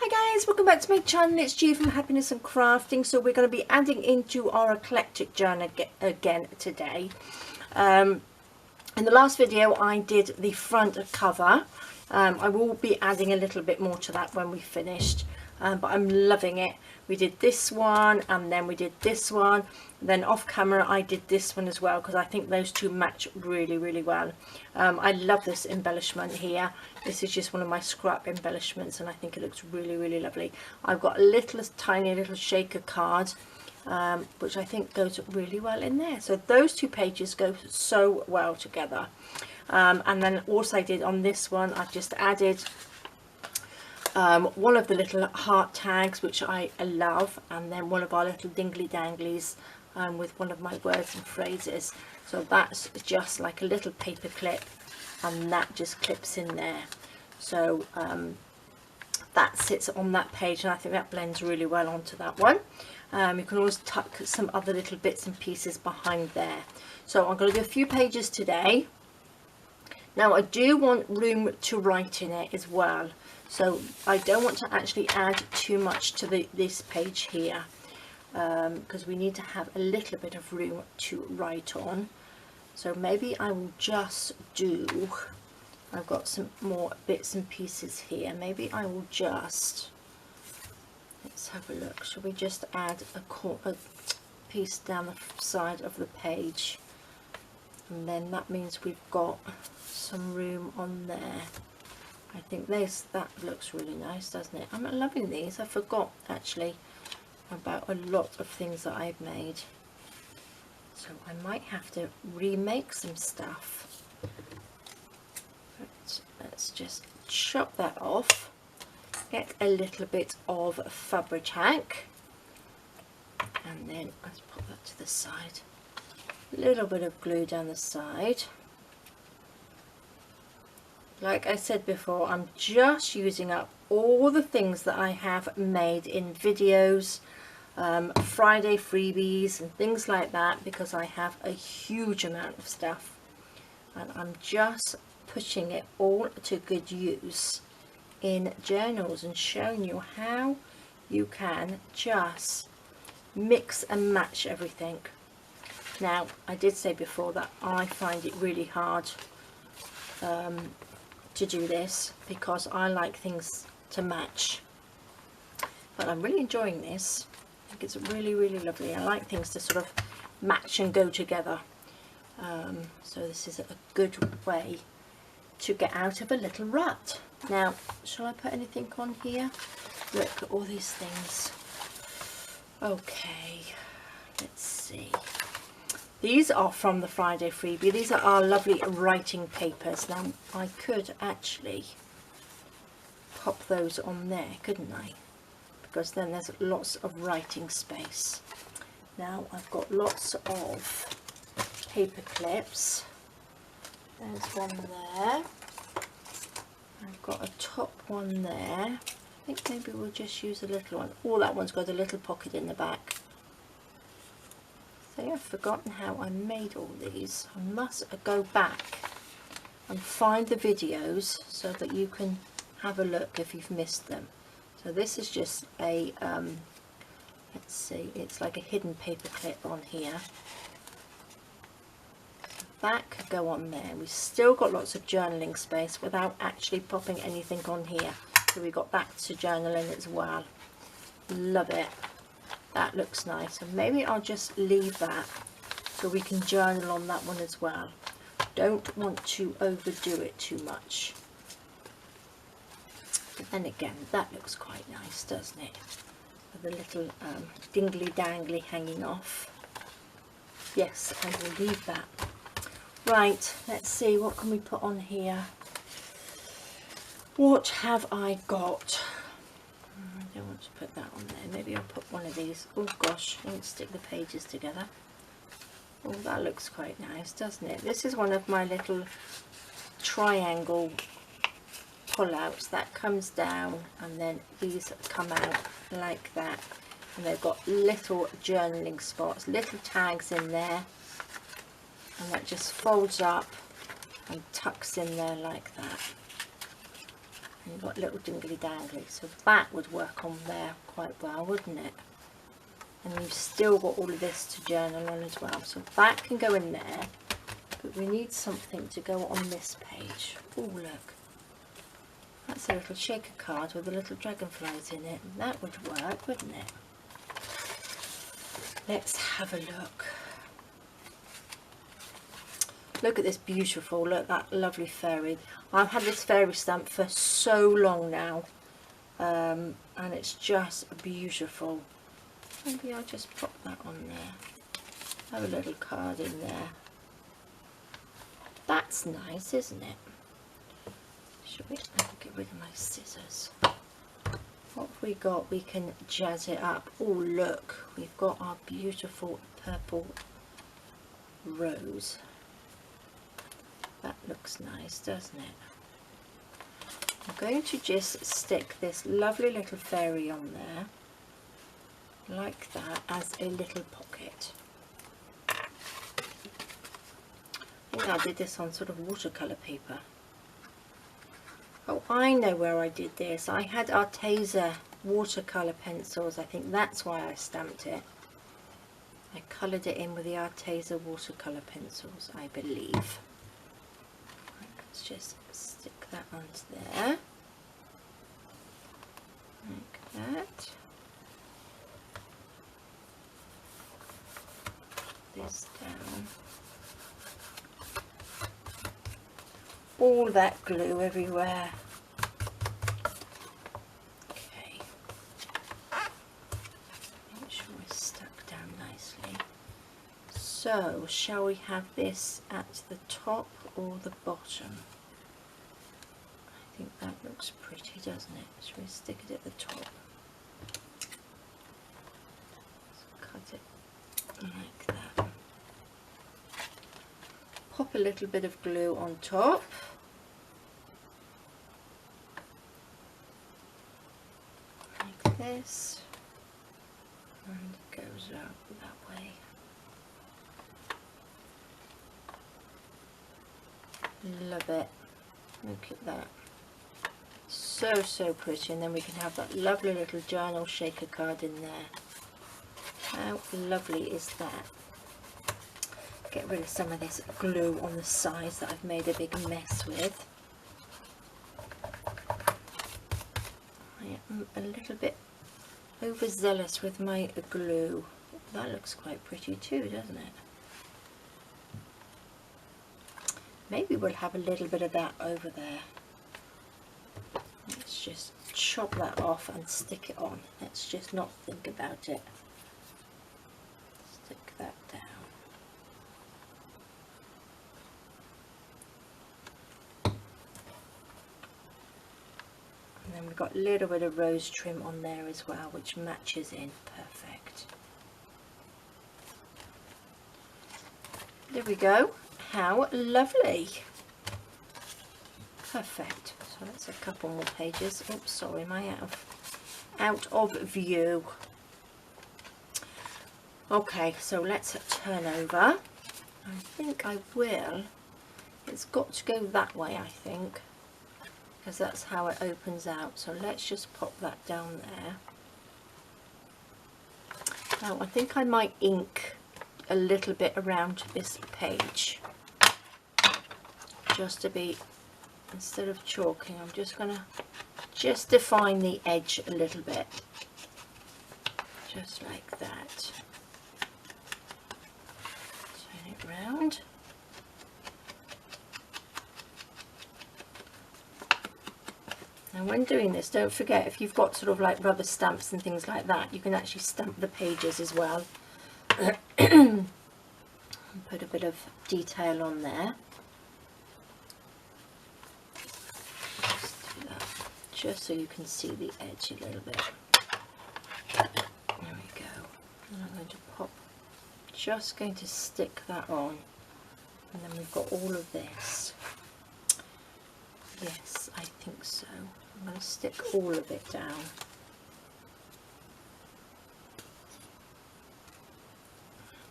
Hi guys, welcome back to my channel. It's G from Happiness and Crafting. So we're going to be adding into our Eclectic Journal again today. In the last video I did the front cover. I will be adding a little bit more to that when we finished, but I'm loving it. We did this one and then we did this one, then off camera I did this one as well because I think those two match really well. I love this embellishment here. This is just one of my scrap embellishments and I think it looks really lovely. I've got a tiny little shaker card which I think goes really well in there. So those two pages go so well together. And then also I did on this one, I've just added one of the little heart tags which I love, and then one of our little dingly danglies with one of my words and phrases. So that's just like a little paper clip and that just clips in there. So that sits on that page and I think that blends really well onto that one. You can always tuck some other little bits and pieces behind there. So I'm going to do a few pages today. Now I do want room to write in it as well, so I don't want to actually add too much to this page here because we need to have a little bit of room to write on. So maybe I will just do, I've got some more bits and pieces here, maybe I will just, let's have a look, shall we just add a piece down the side of the page, and then that means we've got some room on there. I think that looks really nice, doesn't it? I'm loving these. I forgot actually about a lot of things that I've made, so I might have to remake some stuff. But let's just chop that off, get a little bit of Fabri-Tac, and then let's put that to the side. A little bit of glue down the side. Like I said before, I'm just using up all the things that I have made in videos, Friday freebies and things like that, because I have a huge amount of stuff and I'm just putting it all to good use in journals and showing you how you can just mix and match everything. Now I did say before that I find it really hard to do this because I like things to match, but I'm really enjoying this. I think it's really lovely. I like things to sort of match and go together, so this is a good way to get out of a little rut. Now shall I put anything on here? Look at all these things. Okay, let's see. These are from the Friday freebie. These are our lovely writing papers. Now I could actually pop those on there, couldn't I? Because then there's lots of writing space. Now I've got lots of paper clips. There's one there. I've got a top one there. I think maybe we'll just use a little one. Oh, that one's got a little pocket in the back. So I've forgotten how I made all these. I must go back and find the videos so that you can have a look if you've missed them. So this is just a let's see, it's like a hidden paper clip on here. So that could go on there. We've still got lots of journaling space without actually popping anything on here, so we got that to journal in as well. Love it. That looks nice, and maybe I'll just leave that so we can journal on that one as well. Don't want to overdo it too much. But then again, that looks quite nice, doesn't it? With the little dingly dangly hanging off. Yes, I will leave that. Right, let's see, what can we put on here? What have I got? I don't want to put that on there. Maybe I'll put one of these. Oh gosh, I need to stick the pages together. Oh, that looks quite nice, doesn't it? This is one of my little triangle pull-outs that comes down, and then these come out like that, and they've got little journaling spots, little tags in there, and that just folds up and tucks in there like that. And you've got little dingly dangly, so that would work on there quite well, wouldn't it? And you've still got all of this to journal on as well, so that can go in there. But we need something to go on this page. Oh look, that's a little shaker card with the little dragonflies in it. That would work, wouldn't it? Let's have a look. Look at this beautiful, look, that lovely fairy. I've had this fairy stamp for so long now, and it's just beautiful. Maybe I'll just pop that on there. Have a little card in there. That's nice, isn't it? Should we get rid of my scissors? What have we got? We can jazz it up. Oh look, we've got our beautiful purple rose. That looks nice, doesn't it? I'm going to just stick this lovely little fairy on there, like that, as a little pocket. I think I did this on sort of watercolour paper. Oh, I know where I did this. I had Arteza watercolour pencils. I think that's why I stamped it. I coloured it in with the Arteza watercolour pencils, I believe. Let's just stick that onto there. Like that. This down. All that glue everywhere. Okay. Make sure it's stuck down nicely. So, shall we have this at the top or the bottom? I think that looks pretty, doesn't it? Shall we stick it at the top? Let's cut it like that. Pop a little bit of glue on top. Like this. And it goes out that way. Love it. Look at that. So pretty. And then we can have that lovely little journal shaker card in there. How lovely is that? Get rid of some of this glue on the sides that I've made a big mess with. I am a little bit overzealous with my glue. That looks quite pretty too, doesn't it? Maybe we'll have a little bit of that over there. Let's just chop that off and stick it on. Let's just not think about it. Stick that down. And then we've got a little bit of rose trim on there as well, which matches in perfect. There we go. How lovely. Perfect. So that's a couple more pages. Oops, sorry, am I out of view? Okay, so let's turn over. I think I will. It's got to go that way, I think, because that's how it opens out. So let's just pop that down there. Now I think I might ink a little bit around this page, just to be, instead of chalking, I'm just gonna define the edge a little bit, just like that. Turn it round. Now when doing this, don't forget, if you've got sort of like rubber stamps and things like that, you can actually stamp the pages as well. Put a bit of detail on there. Just do that, just so you can see the edge a little bit. There we go. And I'm going to pop, just going to stick that on, and then we've got all of this. Yes, I think so. I'm going to stick all of it down.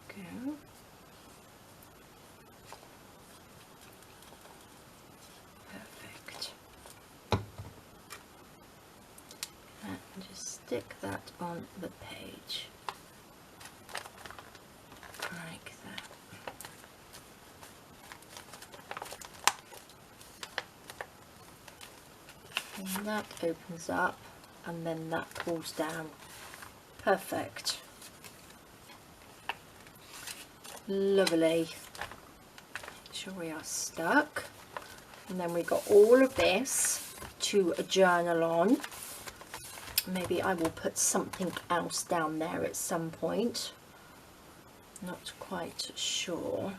Go. Perfect. stick that on the page like that. And that opens up, and then that pulls down. Perfect. Lovely. Make sure we are stuck. And then we got all of this to journal on. Maybe I will put something else down there at some point. Not quite sure.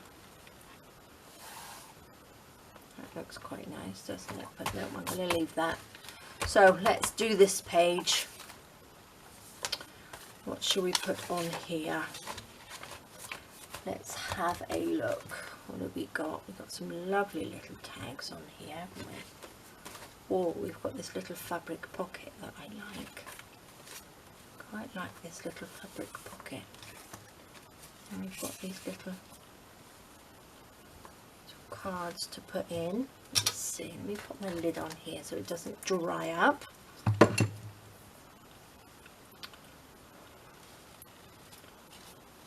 That looks quite nice, doesn't it? But no, I'm going to leave that. So let's do this page. What shall we put on here? Let's have a look. What have we got? We've got some lovely little tags on here, haven't we? Oh, we've got this little fabric pocket that I like. Quite like this little fabric pocket. And we've got these little cards to put in. Let's see, let me put my lid on here so it doesn't dry up.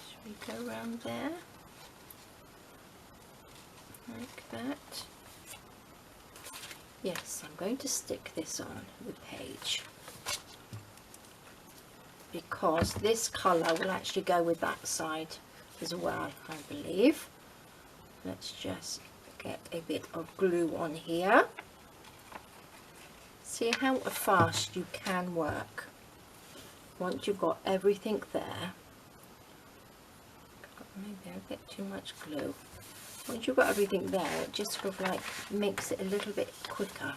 Should we go around there? Like that. Yes, I'm going to stick this on the page because this colour will actually go with that side as well, I believe. Let's just get a bit of glue on here. See how fast you can work once you've got everything there. Maybe a bit too much glue. Once you've got everything there, it just sort of like makes it a little bit quicker.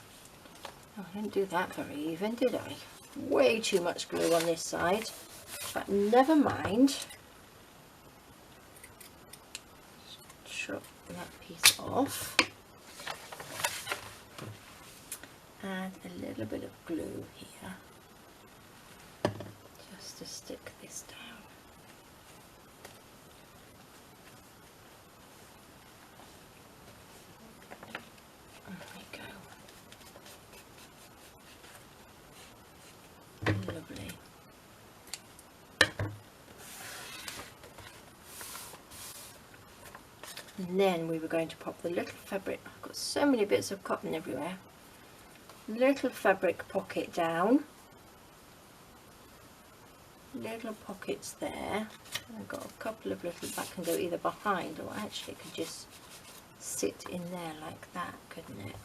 Oh, I didn't do that very even, did I? Way too much glue on this side, but never mind. Chop that piece off. Add a little bit of glue here, just to stick this down. Lovely. And then we were going to pop the little fabric. I've got so many bits of cotton everywhere. Little fabric pocket down. Little pockets there. I've got a couple of little, that can go either behind or actually it could just sit in there like that, couldn't it?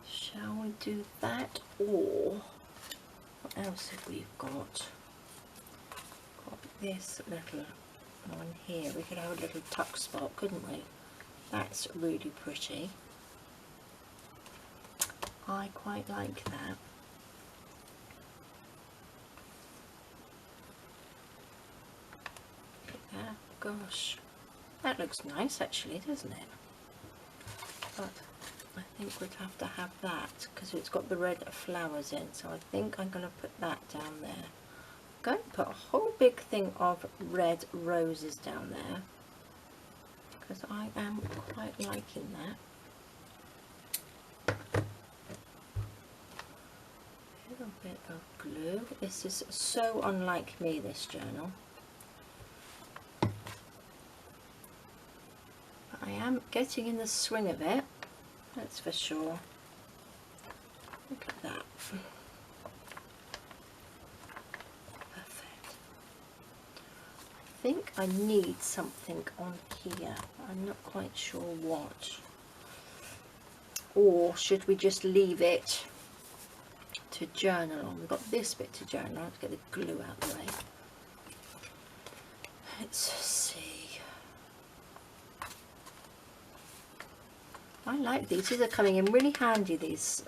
Shall we do that, or what else have we got? Got this little one here. We could have a little tuck spot, couldn't we? That's really pretty. I quite like that. Yeah, gosh, that looks nice actually, doesn't it? But I think we'd have to have that because it's got the red flowers in, so I think I'm going to put that down there. I'm going to put a whole big thing of red roses down there because I am quite liking that. A little bit of glue. This is so unlike me, this journal. But I am getting in the swing of it. That's for sure. Look at that. Perfect. I think I need something on here. I'm not quite sure what. Or should we just leave it to journal on? We've got this bit to journal on. Let's get the glue out of the way. Let's see. I like these. These are coming in really handy, these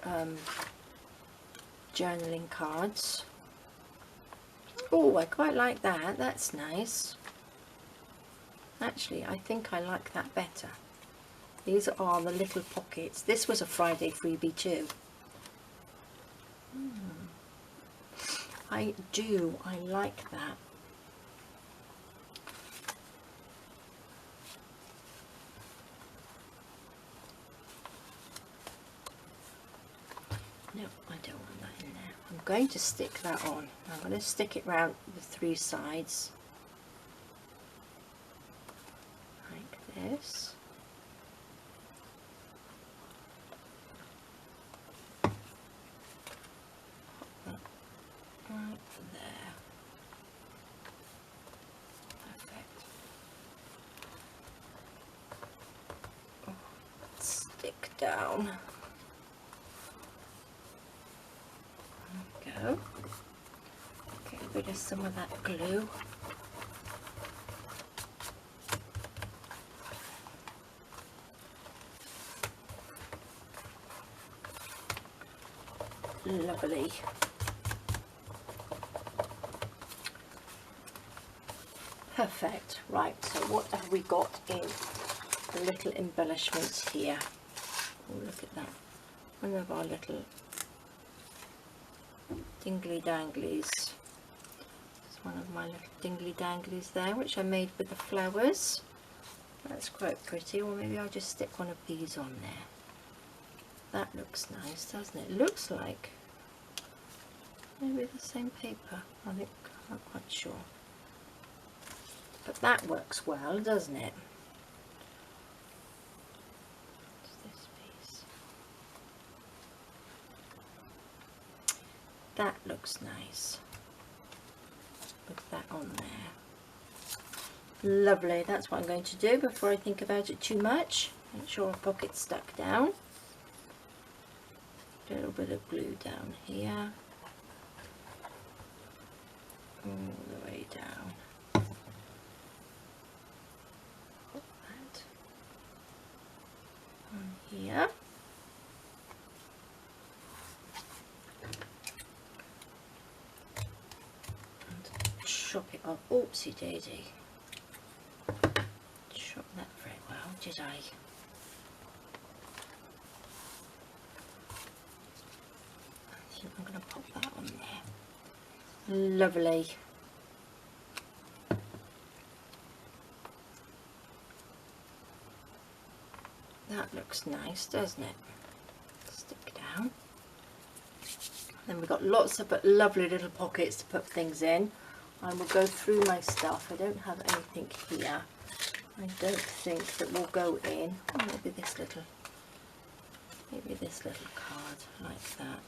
journaling cards. Oh, I quite like that. That's nice. Actually, I think I like that better. These are the little pockets. This was a Friday freebie too. I do. I like that. No, I don't want that in there. I'm going to stick that on. I'm going to stick it round the 3 sides like this. Right there. Perfect. Oh, stick down. There we go. Get rid of some of that glue. Lovely. Perfect. Right, so what have we got in the little embellishments here? Oh, look at that. One of our little dingly danglies. It's one of my little dingly danglies there, which I made with the flowers. That's quite pretty. Or maybe I'll just stick one of these on there. That looks nice, doesn't it? Looks like maybe the same paper. I think, I'm not quite sure. But that works well, doesn't it? What's this piece? That looks nice. Put that on there. Lovely, that's what I'm going to do before I think about it too much. Make sure our pocket's stuck down. A little bit of glue down here. All the way down. Put that on here. And chop it off. Oopsie daisy. Chop that very well, did I? I think I'm going to pop that on there. Lovely. That looks nice, doesn't it? Stick down. Then we've got lots of but lovely little pockets to put things in. I will go through my stuff. I don't have anything here. I don't think that will go in. Oh, maybe this little card like that.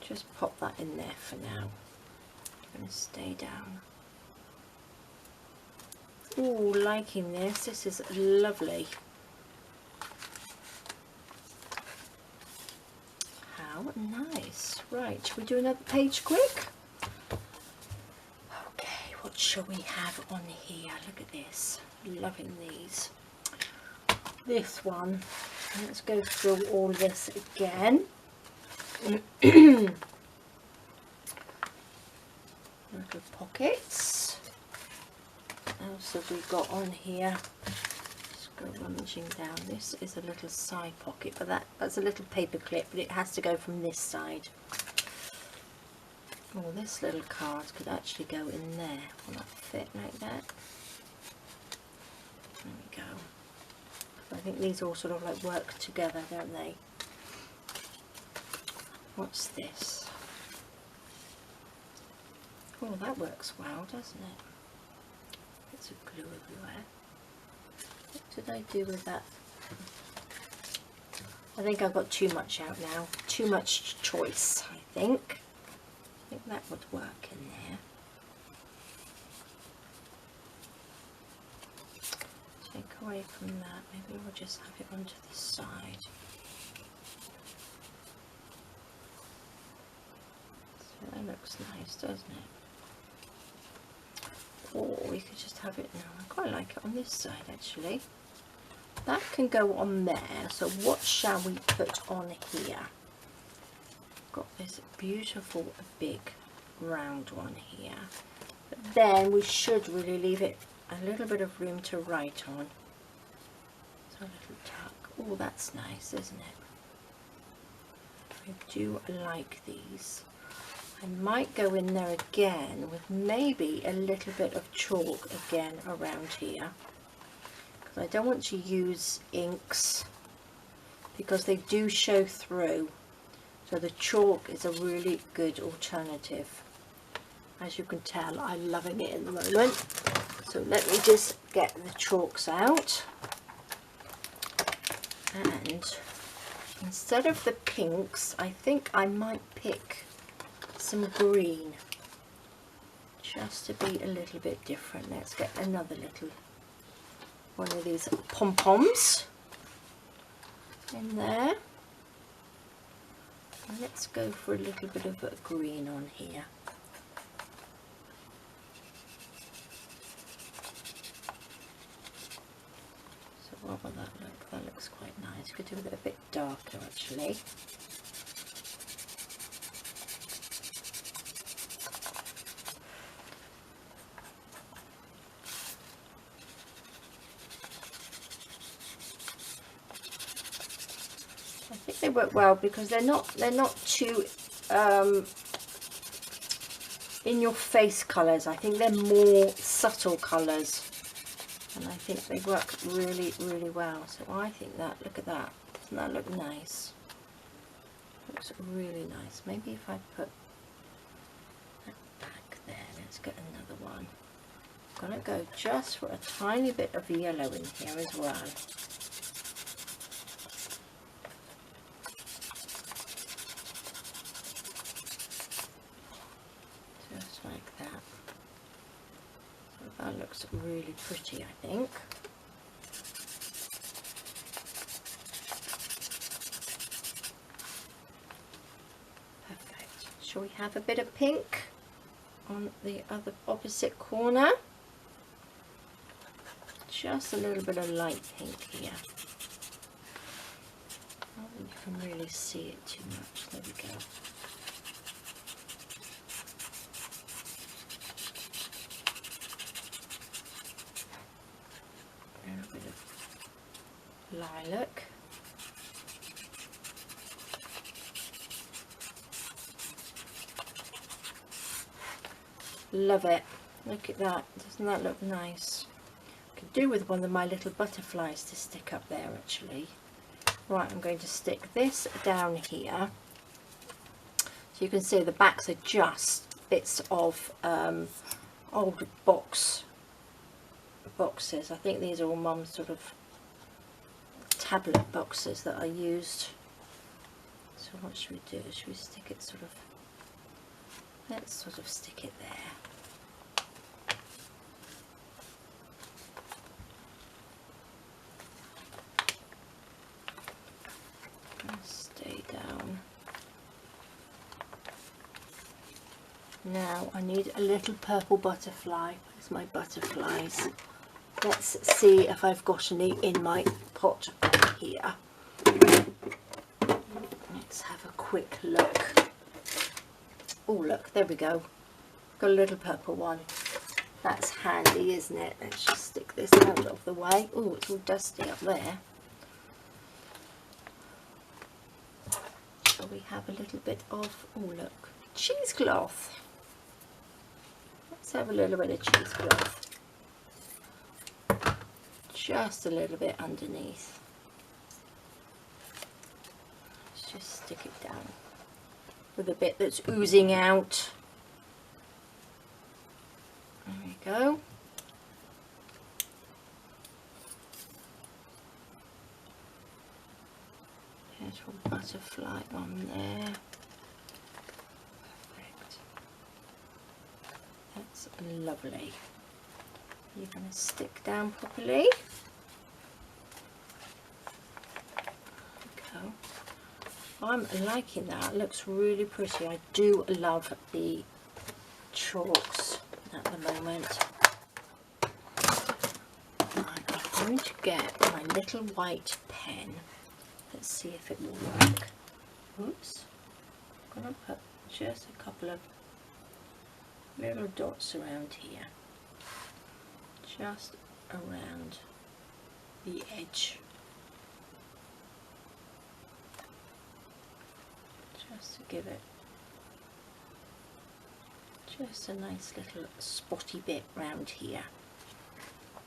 Just pop that in there for now. I'm going to stay down. Ooh, liking this. This is lovely. How nice. Right, shall we do another page quick? Okay, what shall we have on here? Look at this. Loving these. This one. Let's go through all this again. Little pockets. What else have we got on here? Let's go rummaging down. This is a little side pocket, but that's a little paper clip, but it has to go from this side. Oh, this little card could actually go in there. Will that fit like that? There we go. I think these all sort of like work together, don't they? What's this? Oh, that works well, doesn't it? Bits of glue everywhere. What did I do with that? I think I've got too much out now. Too much choice, I think. I think that would work in there. Take away from that. Maybe we'll just have it onto the side. So that looks nice, doesn't it? Or we could just have it now. I quite like it on this side actually. That can go on there. So what shall we put on here? Got this beautiful big round one here. But then we should really leave it a little bit of room to write on. So a little tuck. Oh, that's nice, isn't it? I do like these. I might go in there again with maybe a little bit of chalk again around here, because I don't want to use inks because they do show through. So the chalk is a really good alternative. As you can tell, I'm loving it at the moment. So let me just get the chalks out. And instead of the pinks, I think I might pick some green, just to be a little bit different. Let's get another little one of these pom-poms in there. And let's go for a little bit of a green on here. So what will that look? That looks quite nice. Could do with it a bit darker actually. I think they work well because they're not too in your face colours. I think they're more subtle colours, and I think they work really, really well. So I think that, look at that, doesn't that look nice? Looks really nice. Maybe if I put that back there, let's get another one. I'm gonna go just for a tiny bit of yellow in here as well. Just like that. So that looks really pretty, I think. Perfect. Shall we have a bit of pink on the other opposite corner? Just a little bit of light pink here. Not that you can really see it too much. There we go. A little bit of lilac. Love it. Look at that. Doesn't that look nice? Could do with one of my little butterflies to stick up there actually. Right, I'm going to stick this down here. So you can see the backs are just bits of old boxes. I think these are all Mum's sort of tablet boxes that I used. So what should we do? Should we stick it sort of, let's sort of stick it there. Stay down. Now I need a little purple butterfly. Where's my butterflies? Let's see if I've got any in my pot here. Let's have a quick look. Oh look, there we go. Got a little purple one. That's handy, isn't it? Let's just stick this out of the way. Oh, it's all dusty up there. So we have a little bit of, oh look, cheesecloth. Let's have a little bit of cheesecloth. Just a little bit underneath. Let's just stick it down with a bit that's oozing out. There we go. There's a butterfly on there. Perfect. That's lovely. You're going to stick down properly. There we go. I'm liking that. It looks really pretty. I do love the chalks at the moment. Right, I'm going to get my little white pen. Let's see if it will work. Oops. I'm going to put just a couple of little dots around here. Just around the edge. Just to give it just a nice little spotty bit round here.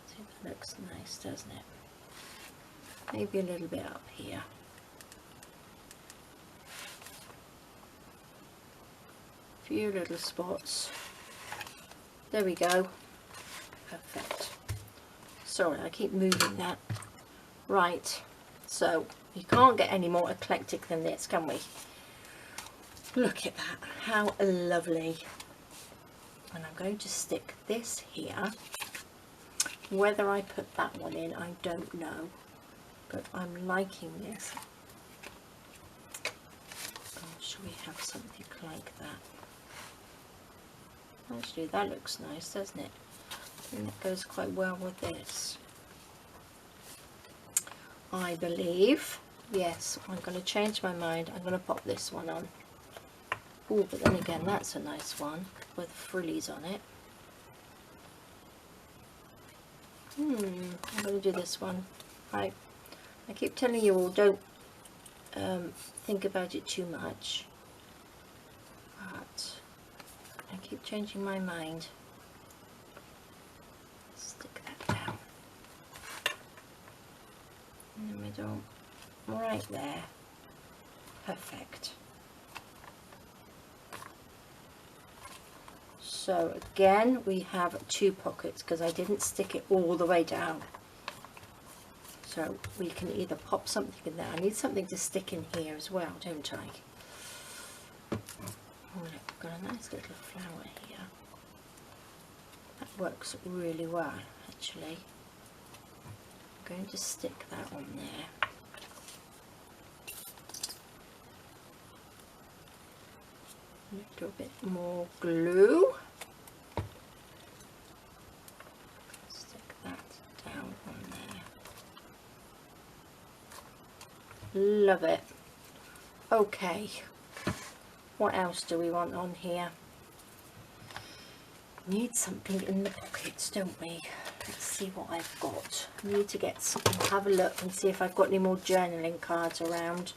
See, that looks nice, doesn't it? Maybe a little bit up here. few little spots. There we go. Perfect. Sorry, I keep moving that. Right, so you can't get any more eclectic than this, can we? Look at that, how lovely. And I'm going to stick this here. Whether I put that one in, I don't know, but I'm liking this. Oh, should we have something like that? Actually, that looks nice, doesn't it? I think that goes quite well with this. I believe. Yes, I'm going to change my mind. I'm going to pop this one on. Oh, but then again, that's a nice one with frillies on it. I'm going to do this one. Right. I keep telling you all, don't think about it too much. But I keep changing my mind. Stick that down in the middle, right there. Perfect. So again, we have 2 pockets because I didn't stick it all the way down. So we can either pop something in there. I need something to stick in here as well, don't I? Oh, look, I've got a nice little flower here. That works really well, actually. I'm going to stick that on there. A little bit more glue. Stick that down on there. Love it. Okay, what else do we want on here? Need something in the pockets, don't we? Let's see what I've got. Need to get some, have a look and see if I've got any more journaling cards around.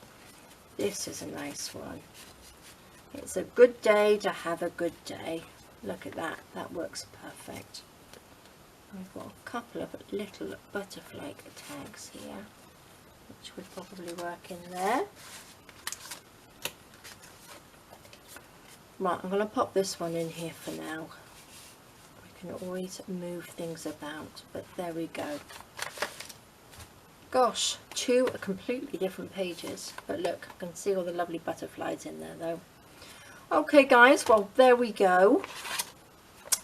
This is a nice one. It's a good day to have a good day. Look at that, that works perfect. I've got a couple of little butterfly tags here, which would probably work in there. Right, I'm going to pop this one in here for now. We can always move things about, but there we go. Gosh, 2 completely different pages, but look, I can see all the lovely butterflies in there though. Okay guys, well there we go.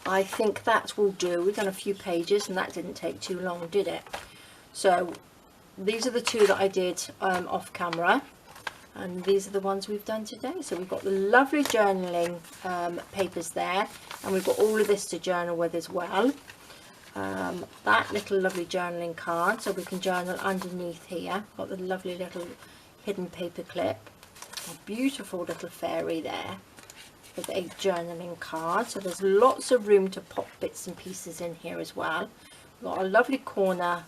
I think that will do. We've done a few pages and that didn't take too long, did it? So these are the 2 that I did off camera, and these are the ones we've done today. So we've got the lovely journaling papers there, and we've got all of this to journal with as well. That little lovely journaling card, so we can journal underneath here. Got the lovely little hidden paper clip. A beautiful little fairy there with a journaling card. So there's lots of room to pop bits and pieces in here as well. We've got a lovely corner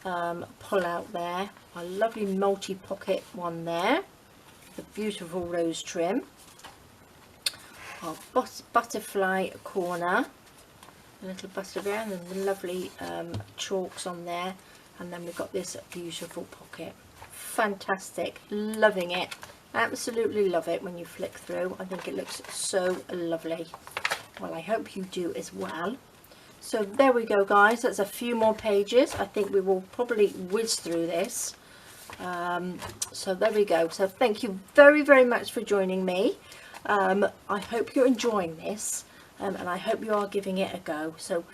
pull out there, a lovely multi-pocket one there, the beautiful rose trim, our butterfly corner, a little butterfly, and then the lovely chalks on there, and then we've got this beautiful pocket. Fantastic, loving it, absolutely love it. When you flick through, I think it looks so lovely. Well, I hope you do as well. So there we go guys, that's a few more pages. I think we will probably whiz through this. So there we go. So thank you very, very much for joining me. I hope you're enjoying this, and I hope you are giving it a go. So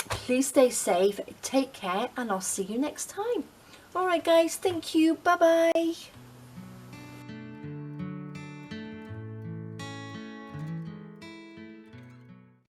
please stay safe, take care, and I'll see you next time. Alright guys, thank you, bye bye.